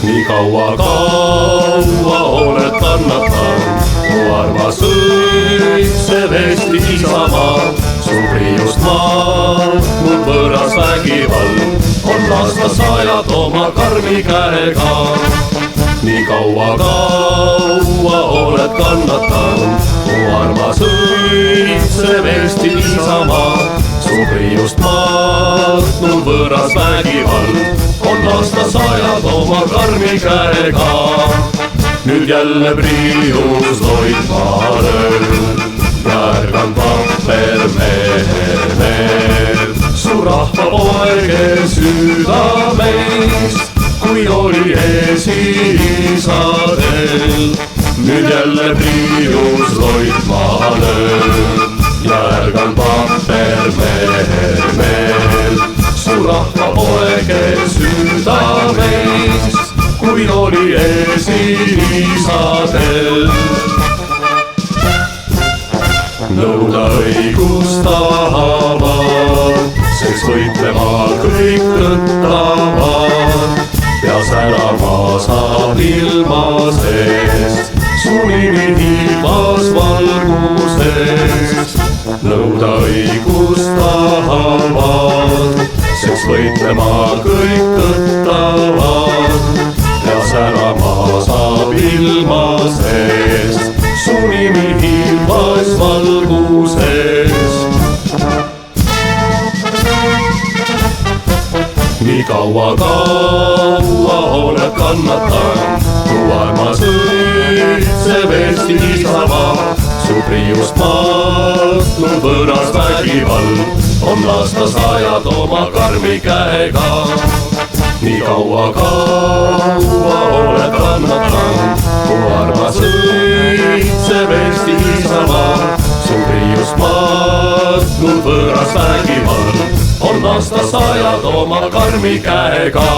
nii kaua oled kannatanud, mu armas õitsev Eesti isamaa. Su priiust mahtnud võõras vägivald on lasta sajad oma karmi käega. nii kaua oled kannatanud, mu armas õitsev Eesti isamaa. Su priiust mahtnud võõras vägivald on lasta sajad oma karmi käega. nüüd jälle priius loid maha löönud ja ärganud vappermehel. su rahvapoege südameis, kui oli esiisadel. nüüd jälle priius loid maha löönud ja ärganud vappermehel. su rahvapoege südameis, kui oli esiisadel. nõuda õigust tahavad, seks võitlema kõik tõttavad. ja särama saab ilma seest, su nimi tiivas valguses. nõuda õigust tahavad, seks võitlema kõik tõttavad. ja särama saab ilma seest, su nimi tiivas valguses. nii kaua oled kannatanud, mu armas õitsev Eesti isamaa. su priiust mahtnud võõras vägivald on lasta sajad oma karmi käega. nii kaua oled kannatanud, mu armas õitsev Eesti isamaa. su priiust mahtnud võõras vägivald on lasta sajad oma karmi käega.